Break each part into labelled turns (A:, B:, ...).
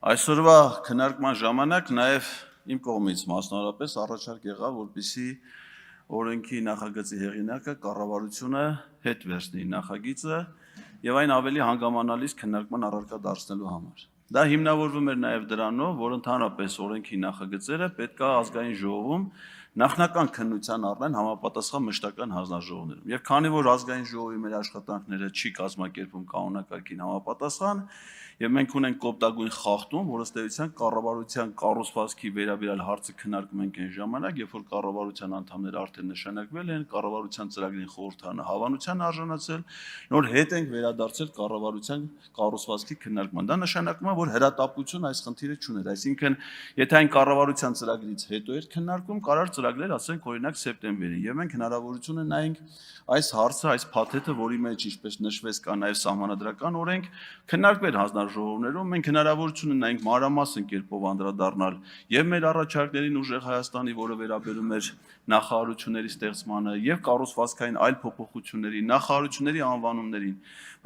A: Այսօրվա քննարկման ժամանակ նաև իմ կողմից մասնավորապես առաջարկ եղավ, որպեսզի օրենքի նախագծի հեղինակը կառավարությունը հետ վերցնի նախագիծը եւ այն ավելի հանգամանալից քննարկման առարկա դարձնելու համար։ Դա հիմնավորվում էր նաև դրանով, որ ընդհանրապես օրենքի նախագծերը պետք է ազգային ժողովում նախնական քննության առնեն համապատասխան մշտական հանձնաժողովներում։ Եվ քանի որ ազգային ժողովի մեր աշխատանքները չի կազմակերպում կանոնակարգին համապատասխան, եւ մենք ունենք կոպտագույն խախտում, որ ըստ էության կառավարության կառուցվածքի վերաբերյալ հարցը քննարկում ենք այն ժամանակ, երբ որ կառավարության անդամները արդեն նշանակվել են, կառավարության ծրագրին խորհրդարանը հավանության արժանացել, նոր հետ ենք վերադարձել կառավարության կառուցվածքի քննարկման։ Դա նշանակում է, որ հրատապություն այս խնդիրը չուներ, այսինքն եթե այն կառավարության ծրագրից հետո էր քննարկում, կարար ծրագրեր, ասենք օրինակ սեպտեմբերին, եւ մենք հնարավորություն ունենք այս հարցը, այս փաթեթը, որի մեջ ինչպես նշվեց կա նաև սահմանադրական օրենք, քննարկվել հանձնաժողովներում, մենք հնարավորություն ունենք մանրամասն կերպով անդրադառնալ եւ մեր առաջարկներին ուժեղ Հայաստանի, որը վերաբերում էր նախարարությունների ստեղծմանը եւ կառուցվածքային այլ փոփոխությունների, նախարարությունների անվանումներին,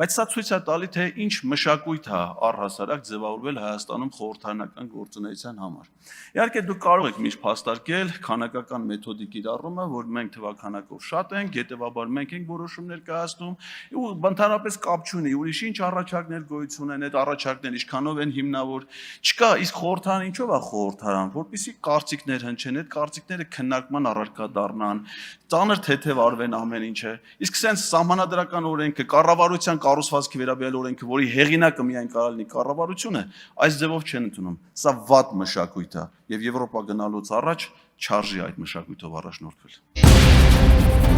A: բայց սա ցույց է տալի, թե ինչ մշակույթ է առհասարակ ձևավորվել Հայաստանում խորհրդարանական գործունեության համար։ Իհարկե դուք կարող եք միշտ փաստարկել քանակական մեթոդի կիրառումը, որ մենք թվականակով շատ ենք, հետեւաբար մենք ենք որոշումներ կայացնում, ու ընդհանրապես կապ չունի, ուրիշ ինչ առաջարկներ գոյություն ունեն, այդ առաջարկները ինչքանով են հիմնավոր, չկա, իսկ խորհրդարան ինչով է խորհրդարան, որպեսզի կարծիքներ հնչեն, այդ կարծիքները քննարկման առարկա դառնան, ծանր թեթև արվեն ամեն ինչը։ Իսկ սենց սահմանադրական օրենքը, կառավարության կառուցվածքի վերաբերյալ օրենքը, որի հեղինակը միայն կարող լինի կառավարությունը, այս ձևով չեն ընդունում։ Սա վատ մշակույթ է, եւ Եվրոպա գնալուց առաջ չարժի այդ մշակույթով առաջնորդվել։